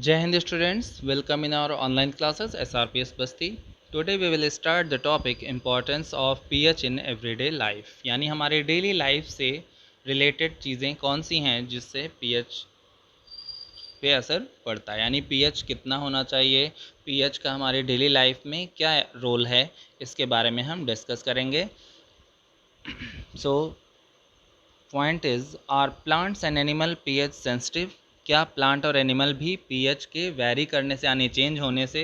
Jai Hind students, welcome in our online classes SRPS Basti. Today we will start the topic importance of pH in everyday life. यानी हमारे daily life से related चीज़ें कौन सी हैं जिससे pH पे असर पड़ता है, यानी pH कितना होना चाहिए, pH का हमारे डेली लाइफ में क्या रोल है, इसके बारे में हम डिस्कस करेंगे. So point is, are plants and animal pH sensitive. क्या प्लांट और एनिमल भी पीएच के वैरी करने से यानी चेंज होने से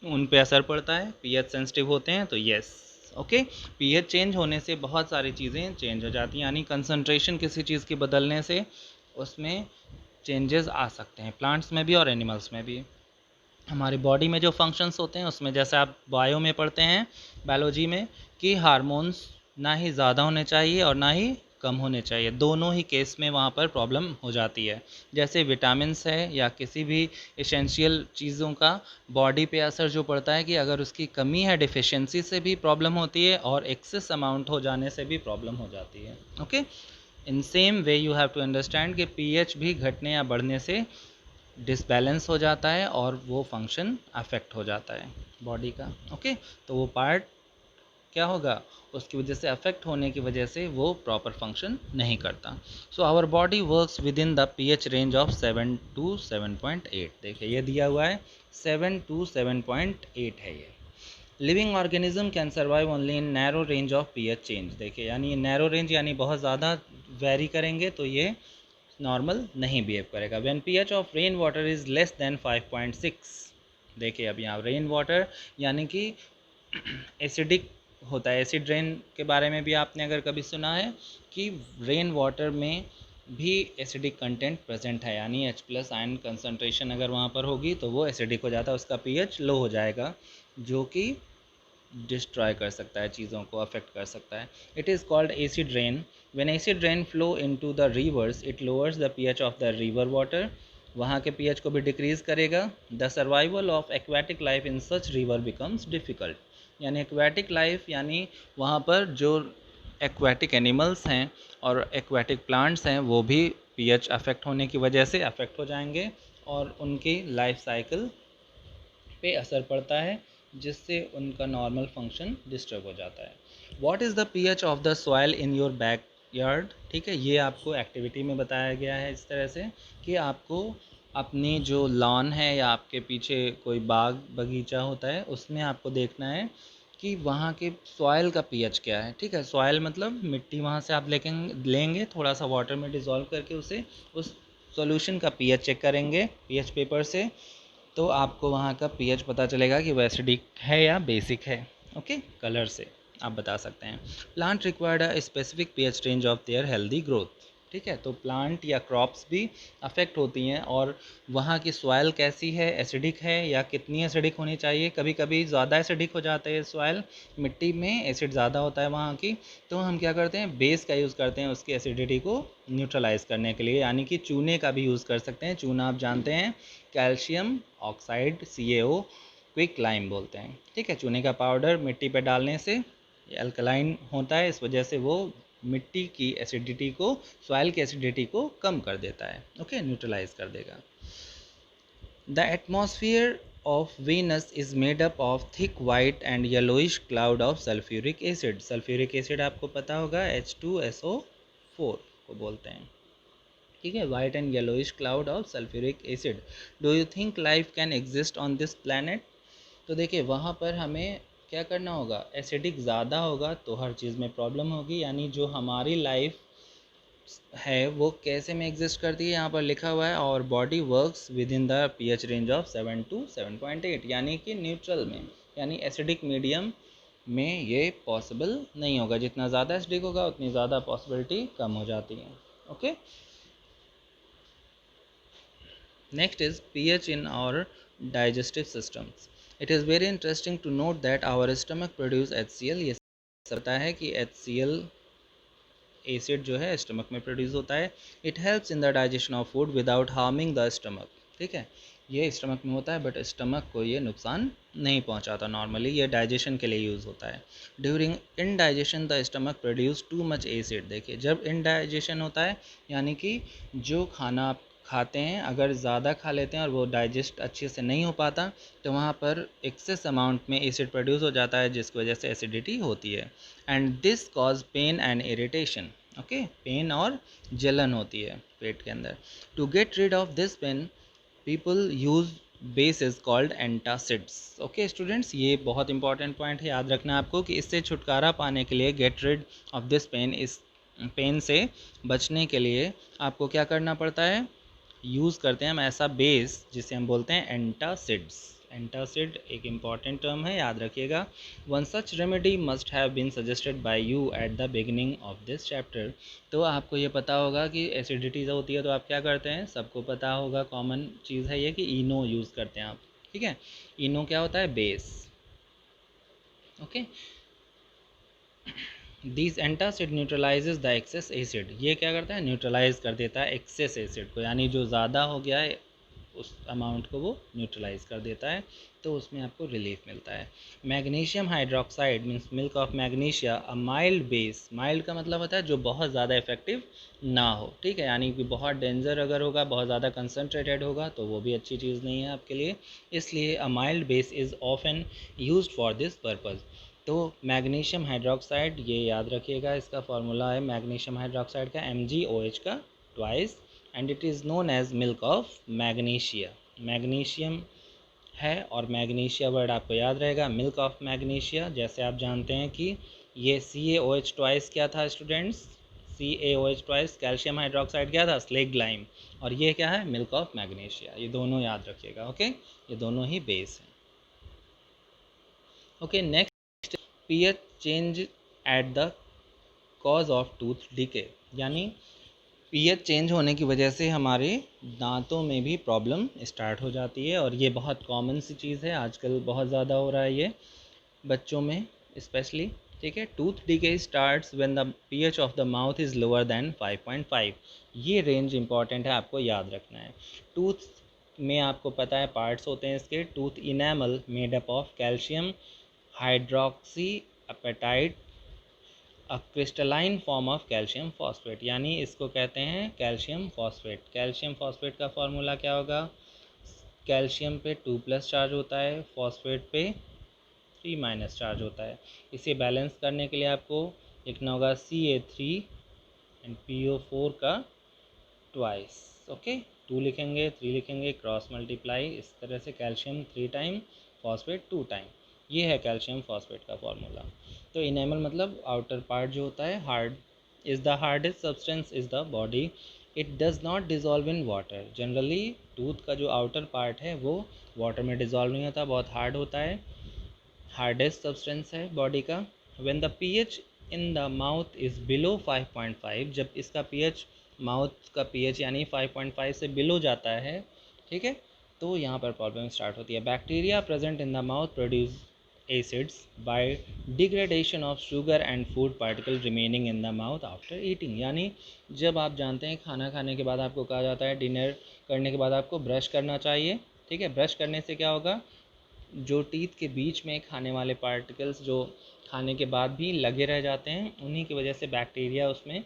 उन पे असर पड़ता है, पीएच सेंसिटिव होते हैं? तो यस. ओके. पीएच चेंज होने से बहुत सारी चीज़ें चेंज हो जाती हैं, यानी कंसंट्रेशन किसी चीज़ की बदलने से उसमें चेंजेस आ सकते हैं, प्लांट्स में भी और एनिमल्स में भी. हमारी बॉडी में जो फंक्शंस होते हैं उसमें जैसे आप बायो में पढ़ते हैं, बायोलॉजी में, कि हार्मोन्स ना ही ज़्यादा होने चाहिए और ना ही कम होने चाहिए, दोनों ही केस में वहाँ पर प्रॉब्लम हो जाती है. जैसे विटामिन्स है या किसी भी एसेंशियल चीज़ों का बॉडी पे असर जो पड़ता है कि अगर उसकी कमी है, डिफिशिएंसी से भी प्रॉब्लम होती है और एक्सेस अमाउंट हो जाने से भी प्रॉब्लम हो जाती है. Okay. In same way you have to understand कि पीएच भी घटने या बढ़ने से डिसबैलेंस हो जाता है और वो फंक्शन अफेक्ट हो जाता है बॉडी का. ओके. तो वो पार्ट क्या होगा, उसकी वजह से अफेक्ट होने की वजह से वो प्रॉपर फंक्शन नहीं करता. So our body works within the pH range of 7 to 7.8. देखिए ये दिया हुआ है 7 to 7.8 है ये. Living organism can survive only in narrow range of pH change. देखिए यानी नैरो रेंज यानी बहुत ज़्यादा वेरी करेंगे तो ये नॉर्मल नहीं बिहेव करेगा. When pH of rain water is less than 5.6. देखिए अब यहाँ रेन वाटर यानी कि एसिडिक होता है. एसिड रेन के बारे में भी आपने अगर कभी सुना है कि रेन वाटर में भी एसिडिक कंटेंट प्रेजेंट है, यानी H+ आयन कंसनट्रेशन अगर वहाँ पर होगी तो वो एसिडिक हो जाता है, उसका पीएच लो हो जाएगा, जो कि डिस्ट्रॉय कर सकता है, चीज़ों को अफेक्ट कर सकता है. It is called acid rain. When acid rain flow into the reverse it lowers the pH of the river water. वहाँ के पीएच को भी डिक्रीज करेगा. The survival of aquatic life in such river becomes difficult. यानी aquatic life यानी वहाँ पर जो एक्वाटिक एनिमल्स हैं और एक्वाटिक प्लांट्स हैं वो भी पीएच अफेक्ट होने की वजह से अफेक्ट हो जाएंगे और उनकी लाइफ साइकिल पे असर पड़ता है, जिससे उनका नॉर्मल फंक्शन डिस्टर्ब हो जाता है. What is the pH of the soil in your back yard. ठीक है, ये आपको एक्टिविटी में बताया गया है इस तरह से कि आपको अपनी जो लॉन है या आपके पीछे कोई बाग बगीचा होता है उसमें आपको देखना है कि वहाँ के सॉइल का पीएच क्या है. ठीक है, सॉइल मतलब मिट्टी, वहाँ से आप लेंगे थोड़ा सा वाटर में डिज़ोल्व करके उसे उस सॉल्यूशन का पीएच चेक करेंगे पीएच पेपर से, तो आपको वहाँ का पीएच पता चलेगा कि वो एसिडिक है या बेसिक है. ओके, कलर से आप बता सकते हैं. Plant required a specific pH range of their healthy growth. ठीक है, तो प्लांट या क्रॉप्स भी अफेक्ट होती हैं और वहाँ की सॉइल कैसी है, एसिडिक है या कितनी एसिडिक होनी चाहिए. कभी कभी ज़्यादा एसिडिक हो जाता है सॉइल, मिट्टी में एसिड ज़्यादा होता है वहाँ की, तो हम क्या करते हैं, बेस का यूज़ करते हैं उसकी एसिडिटी को न्यूट्रलाइज करने के लिए, यानी कि चूने का भी यूज़ कर सकते हैं. चूना आप जानते हैं, calcium oxide CaO, quick lime बोलते हैं. ठीक है, चूने का पाउडर मिट्टी पे डालने से अल्कलाइन होता है, इस वजह से वो मिट्टी की एसिडिटी को, सॉइल की एसिडिटी को कम कर देता है. ओके, न्यूट्रलाइज कर देगा. The atmosphere of Venus is made up of thick white and yellowish cloud of sulphuric acid. Sulphuric acid आपको पता होगा H2SO4 को बोलते हैं. ठीक है, white and yellowish cloud of sulphuric acid. Do you think life can exist on this planet. तो देखिए वहाँ पर हमें क्या करना होगा, एसिडिक ज़्यादा होगा तो हर चीज़ में प्रॉब्लम होगी, यानी जो हमारी लाइफ है वो कैसे में एग्जिस्ट करती है, यहाँ पर लिखा हुआ है और body works within the pH range of 7 to 7.8, यानी कि न्यूट्रल में, यानी एसिडिक मीडियम में ये पॉसिबल नहीं होगा. जितना ज़्यादा एसिडिक होगा उतनी ज़्यादा पॉसिबिलिटी कम हो जाती है. Okay. Next is pH in our digestive systems. It is very interesting to note that our stomach produce HCl. ये पता है कि HCl एसिड जो है स्टमक में प्रोड्यूस होता है. It helps in the digestion of food without harming the stomach. ठीक है, ये स्टमक में होता है बट स्टमक को ये नुकसान नहीं पहुंचाता. नॉर्मली ये डाइजेशन के लिए यूज़ होता है. During indigestion the stomach produce too much acid. देखिए जब इनडाइजेशन होता है यानी कि जो खाना आप खाते हैं, अगर ज़्यादा खा लेते हैं और वो डाइजेस्ट अच्छे से नहीं हो पाता तो वहाँ पर एक्सेस अमाउंट में एसिड प्रोड्यूस हो जाता है, जिसकी वजह से एसिडिटी होती है। And this cause pain and irritation. Okay, pain और जलन होती है पेट के अंदर। To get rid of this pain people use base called antacids. Okay students, ये बहुत इंपॉर्टेंट पॉइंट है, याद रखना आपको कि इससे छुटकारा पाने के लिए, get rid of this pain, इस पेन से बचने के लिए आपको क्या करना पड़ता है, यूज़ करते हैं हम ऐसा बेस जिसे हम बोलते हैं एंटासिड्स। एंटासिड एक इम्पॉर्टेंट टर्म है, याद रखिएगा। One such remedy must have been suggested by you at the beginning of this chapter. तो आपको ये पता होगा कि एसिडिटी जो होती है तो आप क्या करते हैं, सबको पता होगा, कॉमन चीज़ है ये कि इनो यूज़ करते हैं आप। ठीक है, इनो क्या होता है, base. Okay, this antacid न्यूट्रलाइजेज the excess acid. ये क्या करता है, न्यूट्रलाइज कर देता है एक्सेस एसिड को, यानी जो ज़्यादा हो गया है उस अमाउंट को वो न्यूट्रलाइज कर देता है, तो उसमें आपको रिलीफ मिलता है। Magnesium hydroxide means milk of magnesia, a mild base. Mild का मतलब होता है जो बहुत ज़्यादा इफेक्टिव ना हो, ठीक है, यानी कि बहुत डेंजर अगर होगा, बहुत ज़्यादा कंसनट्रेटेड होगा तो वो भी अच्छी चीज़ नहीं है आपके लिए। इसलिए a mild base is often used for this purpose. तो मैग्नीशियम हाइड्रोक्साइड, ये याद रखिएगा, इसका फार्मूला है मैग्नीशियम हाइड्रोक्साइड का MgOH का twice, and it is known as milk of magnesia. Magnesium है और मैग्नीशिया वर्ड आपको याद रहेगा, मिल्क ऑफ मैग्नीशिया। जैसे आप जानते हैं कि ये CaOH ट्वाइस क्या था students, CaOH twice calcium hydroxide क्या था, स्लेग लाइम, और ये क्या है, मिल्क ऑफ मैग्नीशिया। ये दोनों याद रखिएगा। ओके, ये दोनों ही बेस हैं। Okay, next, pH change at the cause of tooth decay, यानी पीएच चेंज होने की वजह से हमारे दांतों में भी प्रॉब्लम स्टार्ट हो जाती है, और ये बहुत कॉमन सी चीज़ है, आजकल बहुत ज़्यादा हो रहा है ये बच्चों में स्पेशली। ठीक है, tooth decay starts when the pH of the mouth is lower than 5.5। ये रेंज इंपॉर्टेंट है, आपको याद रखना है। टूथ में आपको पता है पार्ट्स होते हैं इसके, tooth enamel made up of calcium hydroxyapatite, a crystalline form of calcium phosphate, यानी इसको कहते हैं कैल्शियम फॉस्फेट। कैल्शियम फॉस्फेट का फॉर्मूला क्या होगा, कैल्शियम पे 2+ चार्ज होता है, फॉस्फेट पे 3- चार्ज होता है। इसे बैलेंस करने के लिए आपको लिखना होगा Ca3 एंड PO4 का ट्वाइस। ओके, 2 लिखेंगे, 3 लिखेंगे, क्रॉस मल्टीप्लाई, इस तरह से कैल्शियम 3 टाइम, फॉस्फेट 2 टाइम। ये है कैल्शियम फॉस्फेट का फॉर्मूला। तो इनेमल मतलब आउटर पार्ट जो होता है, hard, is the hardest substance is the body, it does not dissolve in water. Generally tooth का जो आउटर पार्ट है वो वाटर में डिज़ोल्व नहीं होता, बहुत हार्ड होता है, हार्डेस्ट सब्सटेंस है बॉडी का। When the pH in the mouth is below 5.5, जब इसका पीएच, माउथ का पीएच यानी 5.5 से बिलो जाता है, ठीक है, तो यहाँ पर प्रॉब्लम स्टार्ट होती है। Bacteria present in the mouth produce acids bye degradation of sugar and food particle remaining in the mouth after eating, यानी जब आप जानते हैं खाना खाने के बाद आपको कहा जाता है डिनर करने के बाद आपको ब्रश करना चाहिए, ठीक है, ब्रश करने से क्या होगा, जो टीथ के बीच में खाने वाले पार्टिकल्स जो खाने के बाद भी लगे रह जाते हैं, उन्हीं की वजह से बैक्टीरिया उसमें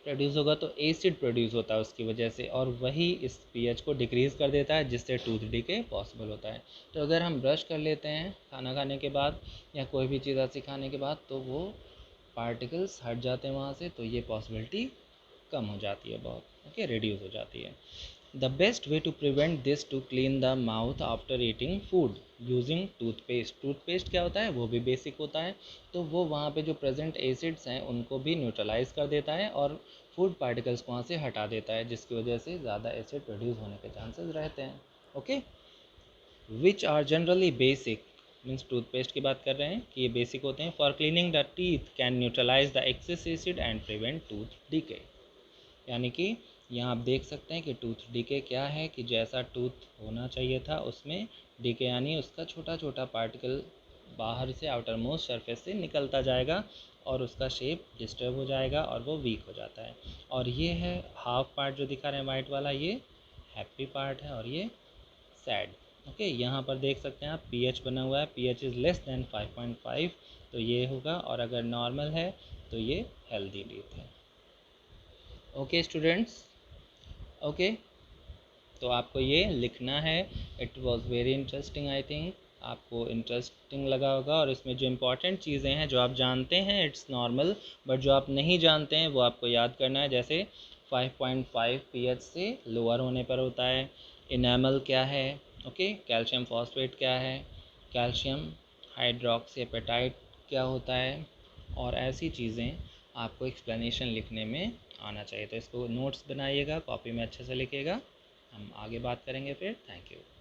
प्रोड्यूस होगा, तो एसिड प्रोड्यूस होता है उसकी वजह से, और वही इस पीएच को डिक्रीज़ कर देता है, जिससे टूथ डिके पॉसिबल होता है। तो अगर हम ब्रश कर लेते हैं खाना खाने के बाद या कोई भी चीज़ ऐसी खाने के बाद, तो वो पार्टिकल्स हट जाते हैं वहाँ से, तो ये पॉसिबिलिटी कम हो जाती है बहुत, ओके, रिड्यूस हो जाती है। The best way to prevent this to clean the mouth after eating food using toothpaste। Toothpaste क्या होता है, वो भी बेसिक होता है, तो वो वहाँ पे जो प्रेजेंट एसिड्स हैं उनको भी न्यूट्रलाइज कर देता है और फूड पार्टिकल्स को वहाँ से हटा देता है, जिसकी वजह से ज़्यादा एसिड प्रोड्यूस होने के चांसेस रहते हैं। Okay, which are generally basic, means toothpaste की बात कर रहे हैं कि ये बेसिक होते हैं। For cleaning the teeth can neutralize the excess acid and prevent tooth decay, यानी कि यहाँ आप देख सकते हैं कि टूथ डिके क्या है, कि जैसा टूथ होना चाहिए था उसमें डिके यानी उसका छोटा छोटा पार्टिकल बाहर से आउटर मोस्ट सरफेस से निकलता जाएगा और उसका शेप डिस्टर्ब हो जाएगा और वो वीक हो जाता है। और ये है हाफ पार्ट जो दिखा रहे हैं वाइट वाला, ये हैप्पी पार्ट है और ये सैड। ओके, यहाँ पर देख सकते हैं आप पीएच बना हुआ है, पीएच इज़ लेस देन 5.5, तो ये होगा, और अगर नॉर्मल है तो ये हेल्दी टीथ है। ओके स्टूडेंट्स, ओके, तो आपको ये लिखना है। It was very interesting, I think आपको इंटरेस्टिंग लगा होगा। और इसमें जो इम्पोर्टेंट चीज़ें हैं जो आप जानते हैं इट्स नॉर्मल, बट जो आप नहीं जानते हैं वो आपको याद करना है। जैसे 5.5 पीएच से लोअर होने पर होता है, इनेमल क्या है, ओके, कैल्शियम फॉस्फेट क्या है, कैल्शियम हाइड्रोक्सी एपेटाइट क्या होता है, और ऐसी चीज़ें आपको एक्सप्लेनेशन लिखने में आना चाहिए। तो इसको नोट्स बनाइएगा, कॉपी में अच्छे से लिखिएगा। हम आगे बात करेंगे फिर। Thank you.